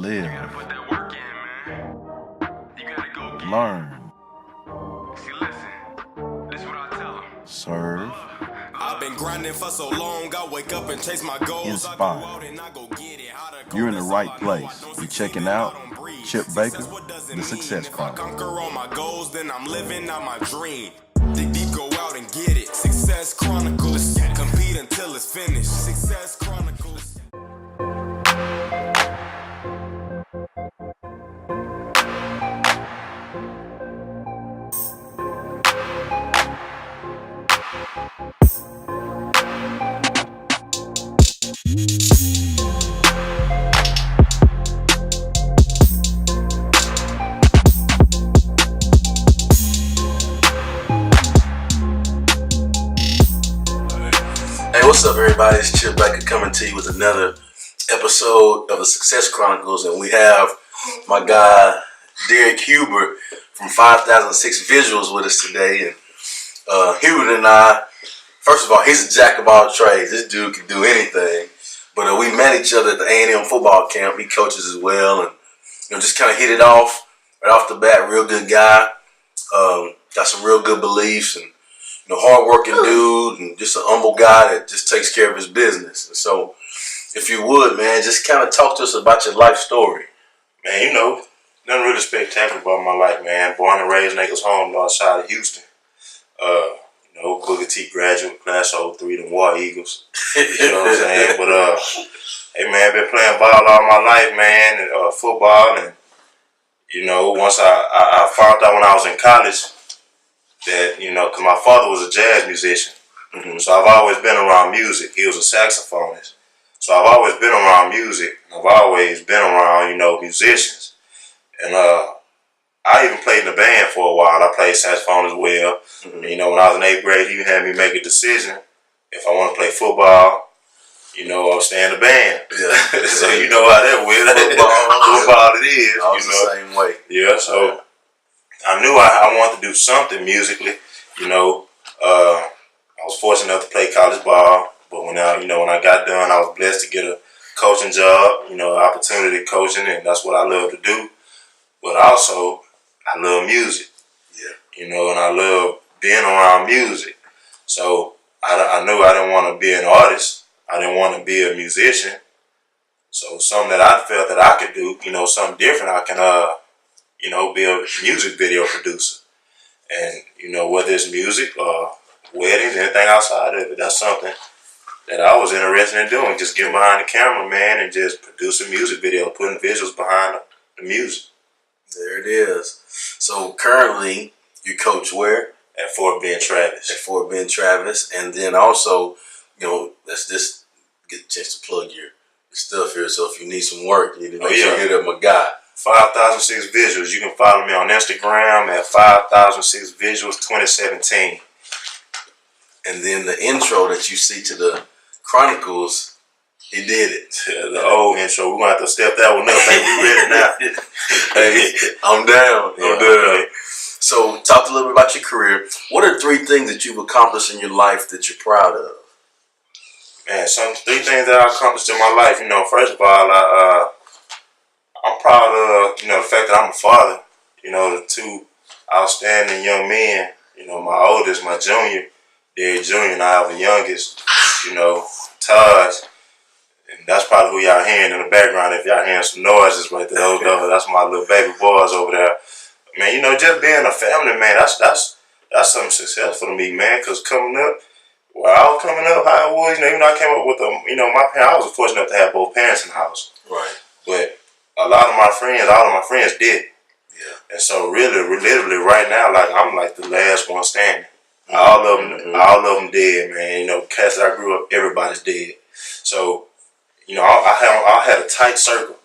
Live. You gotta put that work in, man. You gotta go get Learn. See, listen. This is what I tell them. Serve. I've been grinding for so long, I wake up and chase my goals. Inspire. I go out and I go get it. How to go, You're in the that's right all I know. place. I don't You're succeed checking and I out don't breathe. Chip Success, Baker, what does it the mean? Success If I Chronicles. conquer all my goals, then I'm living out my dream. Dig deep, go out and get it. Success Chronicles. Compete until it's finished. Success Chronicles. Hey, what's up, everybody? It's Chip Baker coming to you with another episode of the Success Chronicles, and we have my guy Derrick Hubert from 5006 Visuals with us today. And Hubert and I, first of all, he's a jack of all trades. This dude can do anything. But we met each other at the A&M football camp. He coaches as well, and just kind of hit it off right off the bat. Real good guy. Got some real good beliefs and hard-working dude, and just an humble guy that just takes care of his business. And so, if you would, man, just kind of talk to us about your life story. Man, nothing really spectacular about my life, man. Born and raised in Acres Home, north side of Houston. Booker T graduate, class of 03, the War Eagles. You know what I'm saying? But, hey, man, I've been playing ball all my life, man, and football. And, once I found out when I was in college that, because my father was a jazz musician. Mm-hmm. So I've always been around music. He was a saxophonist. So I've always been around music. I've always been around, musicians. And I even played in the band for a while. I played saxophone as well. Mm-hmm. And, when I was in 8th grade, he had me make a decision if I want to play football, or stay in the band. Yeah. So you know how that went. Football it is. I was the same way. Yeah, so I knew I wanted to do something musically. I was fortunate enough to play college ball, but when I got done, I was blessed to get a coaching job, opportunity coaching, and that's what I love to do. But also, I love music. Yeah. And I love being around music. So I knew I didn't want to be an artist. I didn't want to be a musician. So something that I felt that I could do, something different, I can be a music video producer. And, whether it's music or weddings, anything outside of it, that's something that I was interested in doing. Just getting behind the camera, man, and just producing music video, putting visuals behind the music. There it is. So currently, you coach where? At Fort Bend Travis. At Fort Bend Travis. And then also, let's just get a chance to plug your stuff here. So if you need some work, you need to make sure you hit up my guy. 5006 Visuals. You can follow me on Instagram at 5006 Visuals 2017. And then the intro that you see to the Chronicles, he did it. Yeah, the old intro. We're going to have to step that one up. Maybe we ready now. Hey, I'm down. I'm down. Okay. So talk a little bit about your career. What are 3 things that you've accomplished in your life that you're proud of? Man, 3 things that I accomplished in my life. First of all, I'm proud of, the fact that I'm a father. The 2 outstanding young men. My oldest, my junior, Derrick Jr., and I have a youngest, Taj. And that's probably who y'all hearing in the background. If y'all hearing some noises right there, that's my little baby boys over there. Man, just being a family, man, that's something successful to me, man. Because coming up, while I was coming up, how it was, even though I came up with my parents, I was fortunate enough to have both parents in the house. Right. But all of my friends did. Yeah. And so literally right now, like I'm like the last one standing. Mm-hmm. All of them dead, man. Cats that I grew up, everybody's dead. So, I had a tight circle.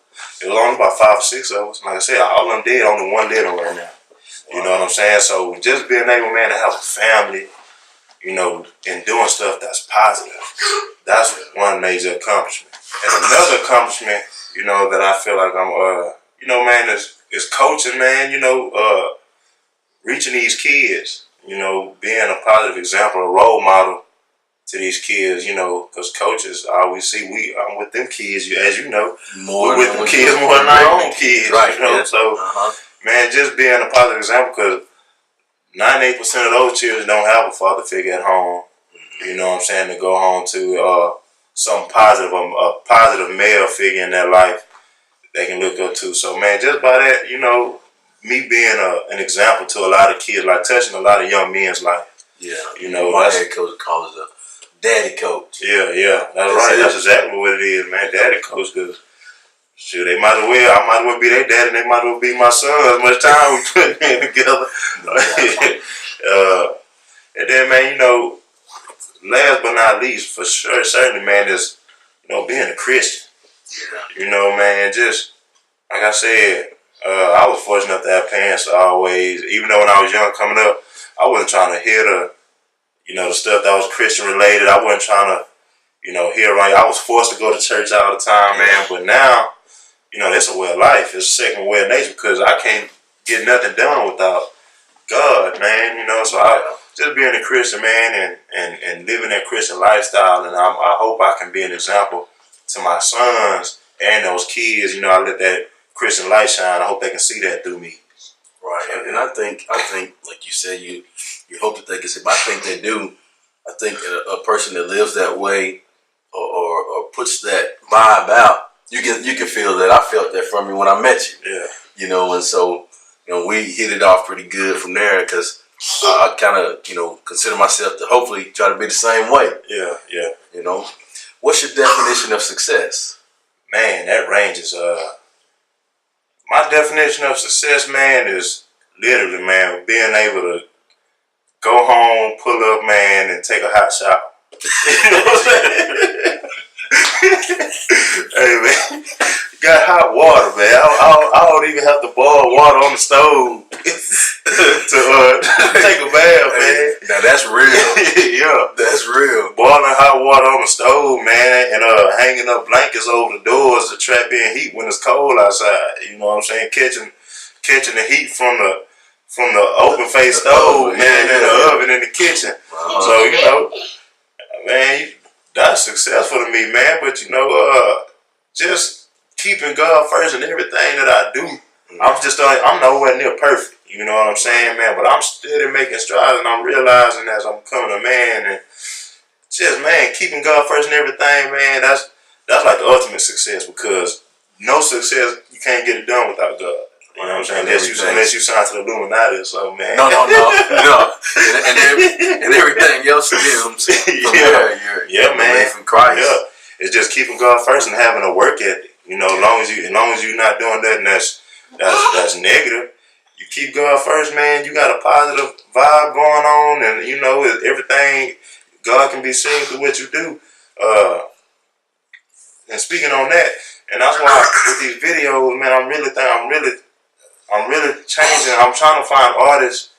It was only about 5 or 6 of us. Like I said, all of them dead, only one living right now. You know what I'm saying? So just being able, man, to have a family, and doing stuff that's positive, that's one major accomplishment. And another accomplishment, that I feel like I'm, man, is coaching, man, reaching these kids, being a positive example, a role model, to these kids, you know, because coaches, I always see I'm with them kids, as you know, More we're with them kids more than our own kids, right? You know, Yeah. so man, just being a positive example, because 98% of those children don't have a father figure at home. You know what I'm saying? To go home to some positive, a positive male figure in their life they can look up to. So man, just by that, you know, me being an example to a lot of kids, like touching a lot of young men's life. Yeah, you know, my head coach calls it a daddy coach. Yeah, that's right. That's exactly what it is, man. Daddy coach, because shoot, I might as well be their daddy, and they might as well be my son. As much time we putting in together. And then, man, you know, last but not least, for sure, certainly, man, is, you know, being a Christian. Yeah. You know, man, just like I said, I was fortunate enough to have parents always, even though when I was young coming up, I wasn't trying to hear the stuff that was Christian related. I wasn't trying to, hear right. I was forced to go to church all the time, man. But now, it's a way of life. It's a second way of nature, because I can't get nothing done without God, man. So I just being a Christian, man, and living that Christian lifestyle, and I hope I can be an example to my sons and those kids. I let that Christian light shine. I hope they can see that through me. Right, and I think, like you said, you hope that they can see, but I think they do. I think a person that lives that way or puts that vibe out, you can feel that. I felt that from you when I met you. Yeah. And so we hit it off pretty good from there, because I kind of consider myself to hopefully try to be the same way. Yeah. What's your definition of success? Man, that ranges. My definition of success, man, is literally, man, being able to go home, pull up, man, and take a hot shower. You know what I'm saying? Hey, man, got hot water, man. I don't even have to boil water on the stove to take a bath, man. Now that's real. Yeah, that's real. Boiling hot water on the stove, man, and hanging up blankets over the doors to trap in heat when it's cold outside. You know what I'm saying? Catching the heat from the open face stove, man, and the oven in the kitchen. So man, that's successful to me, man. But just keeping God first in everything that I do. I'm nowhere near perfect. You know what I'm saying, man? But I'm still making strides, and I'm realizing as I'm becoming a man, and just, man, keeping God first in everything, man, that's like the ultimate success, because no success, you can't get it done without God. You know what I'm saying? Unless you sign to the Illuminati or something, man. No. And everything else stems from there. Yeah, man. From Christ. Yeah. It's just keeping God first and having a work ethic. As long as you're not doing that, and that's negative. You keep God first, man. You got a positive vibe going on, and everything, God can be seen through what you do. And speaking on that, and that's why with these videos, man, I'm really changing. I'm trying to find artists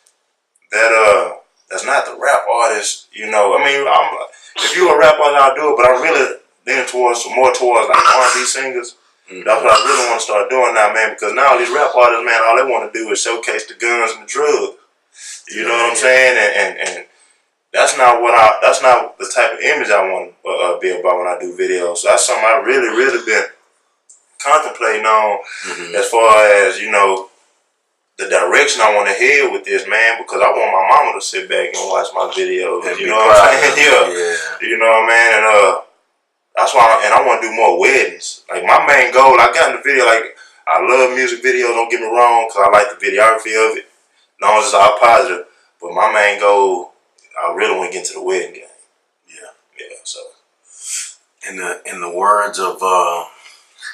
that's not the rap artist. If you're a rap artist, I'll do it, but I'm really leaning more towards like R&B singers. That's what I really want to start doing now, man, because now these rap artists, man, all they want to do is showcase the guns and the drugs. You know what I'm saying? And that's not the type of image I want to be about when I do videos. So that's something I really, really been contemplating on, as far as, the direction I want to head with this, man, because I want my mama to sit back and watch my videos. And you know what I'm saying? Yeah. You know what I mean? And that's why I want to do more weddings. Like, my main goal, I got in the video, like, I love music videos, don't get me wrong, because I like the videography of it, as long as it's all positive. But my main goal, I really want to get into the wedding game. Yeah, so. In the words of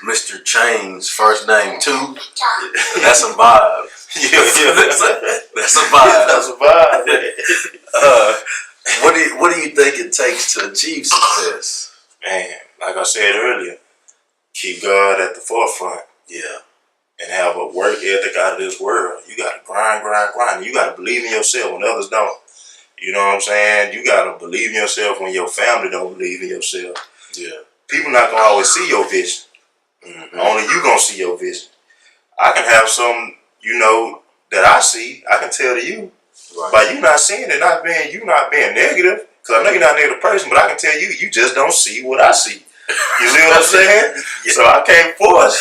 Mr. Chain's first name, too, that's a vibe. Yeah. That's a vibe. That's a vibe. What do you think it takes to achieve success? Man, like I said earlier, keep God at the forefront. Yeah. And have a work ethic out of this world. You got to grind. You got to believe in yourself when others don't. You know what I'm saying? You got to believe in yourself when your family don't believe in yourself. Yeah. People not going to always see your vision. Only you going to see your vision. I can have some, that I see, I can tell to you. Right. By you not seeing it, you not being negative. Because I know you're not a negative person, but I can tell you, you just don't see what I see. You see what I'm saying? Yeah. So I can't force.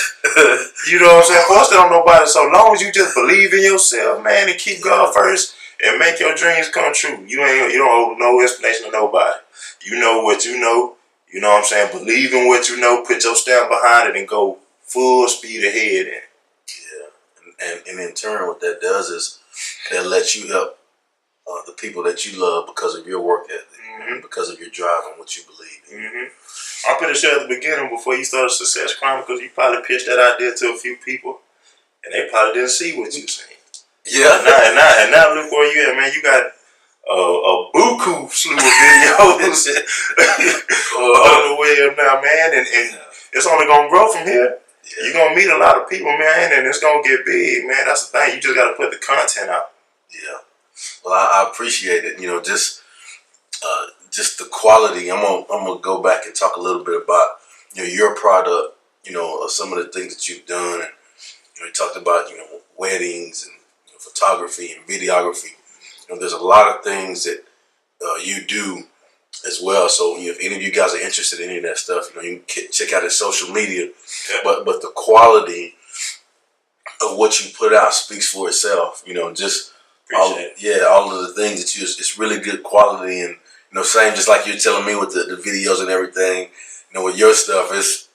You know what I'm saying? Force it on nobody. So long as you just believe in yourself, man, and keep God first and make your dreams come true. You don't owe no explanation to nobody. You know what you know. You know what I'm saying? Believe in what you know. Put your stamp behind it and go full speed ahead. And in turn, what that does is that lets you help the people that you love because of your work ethic, and because of your drive and what you believe in. I'm pretty sure at the beginning, before you started Success Chronicles, you probably pitched that idea to a few people, and they probably didn't see what you seen. Yeah. And now look where you at, man. You got a buku slew of videos on the way up now, man, and it's only gonna grow from here. Yeah. You're gonna meet a lot of people, man, and it's gonna get big, man. That's the thing. You just gotta put the content out. Yeah. Well, I appreciate it. You know, just the quality. I'm gonna go back and talk a little bit about your product. Some of the things that you've done, and you talked about weddings and photography and videography. There's a lot of things that you do as well. So if any of you guys are interested in any of that stuff, you can check out his social media. Yeah. But the quality of what you put out speaks for itself. All of the things that it's really good quality, and same just like you're telling me with the videos and everything. With your stuff, it's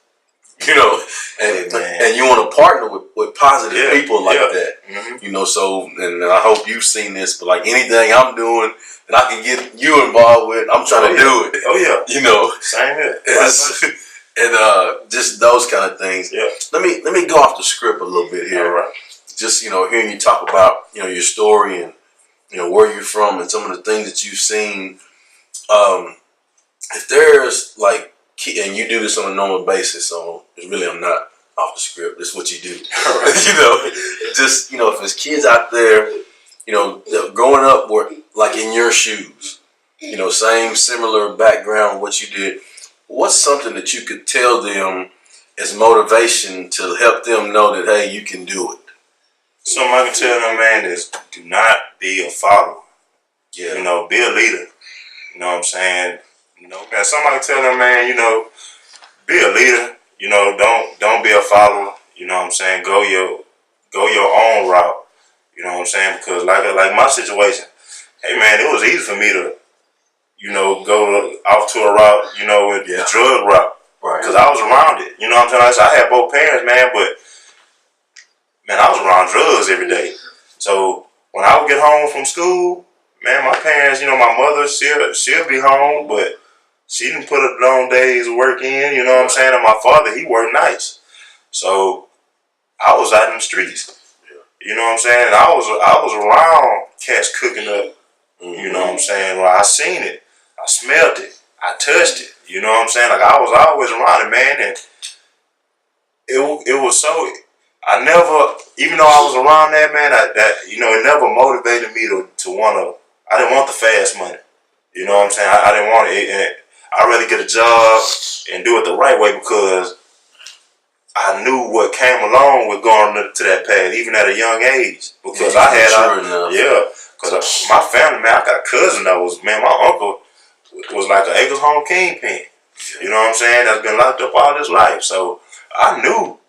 and you want to partner with positive people like that. So and I hope you've seen this, but like anything I'm doing that I can get you involved with, I'm trying to do it. Oh yeah. Same here. And just those kind of things. Yeah. Let me go off the script a little bit here. All right. Just hearing you talk about your story and where you're from and some of the things that you've seen. If there's like, and you do this on a normal basis, so really I'm not off the script. This is what you do. Just if there's kids out there, growing up like in your shoes, same similar background, what you did. What's something that you could tell them as motivation to help them know that hey, you can do it? Something I can tell them, man, is do not be a follower. Yeah. Be a leader. You know what I'm saying? Man, something I can tell them, man, be a leader. Don't be a follower. You know what I'm saying? Go your own route. You know what I'm saying? Because like my situation, hey man, it was easy for me to, go off to a route, with the drug route. Right. Because I was around it. You know what I'm saying? I had both parents, man, but man, I was around drugs every day. So when I would get home from school, man, my parents, my mother, she'll be home, but she didn't put a long day's work in, you know what I'm saying? And my father, he worked nights. So I was out in the streets. You know what I'm saying? And I was around cats cooking up. You know what I'm saying? Well, I seen it. I smelled it. I touched it. You know what I'm saying? Like I was always around it, man. And it was so, I never, even though I was around that, man, it never motivated me to want to, I didn't want the fast money. You know what I'm saying? I didn't want it. And I'd rather get a job and do it the right way because I knew what came along with going to that path, even at a young age. Because because my family, man, I got a cousin that was, man, my uncle was like an Acres Home kingpin. You know what I'm saying? That's been locked up all his life. So I knew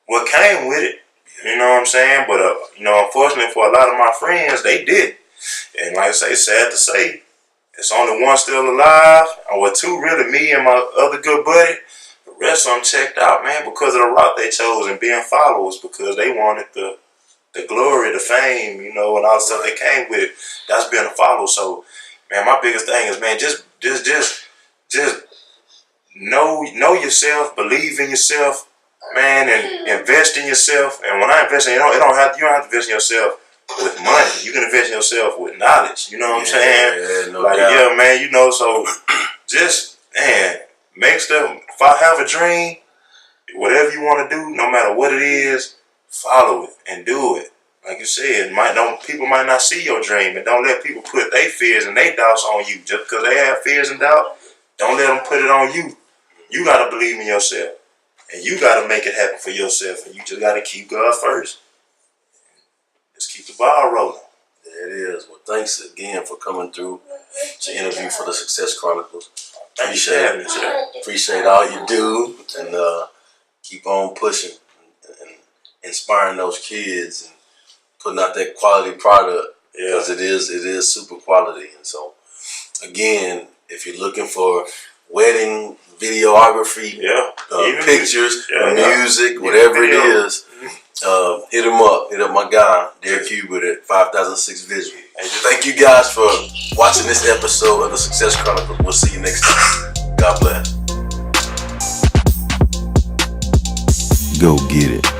what came with it. You know what I'm saying? But, unfortunately for a lot of my friends, they did. And like I say, sad to say, it's only one still alive, or two really, me and my other good buddy. The rest of them checked out, man, because of the route they chose and being followers, because they wanted the glory, the fame, and all the stuff that came with it. That's being a follower. So, man, my biggest thing is, man, just know yourself, believe in yourself, man, and invest in yourself. And when I invest in, you don't have to invest in yourself with money. You can invest in yourself with knowledge. You know what I'm saying? Yeah, no doubt. Man, so just, man, make stuff. If I have a dream, whatever you want to do, no matter what it is, follow it and do it. Like you said, people might not see your dream, and don't let people put their fears and their doubts on you. Just because they have fears and doubt, don't let them put it on you. You got to believe in yourself, and you got to make it happen for yourself, and you just got to keep God first. Just keep the ball rolling. There it is. Well, thanks again for coming through to interview for the Success Chronicles. Appreciate all you do, and keep on pushing and inspiring those kids and putting out that quality product, because it is super quality. And so, again, if you're looking for wedding videography, pictures, music, whatever it is, hit him up. Hit up my guy, Derrick Hubert at 5006 Visual. Thank you guys for watching this episode of the Success Chronicles. We'll see you next time. God bless. Go get it.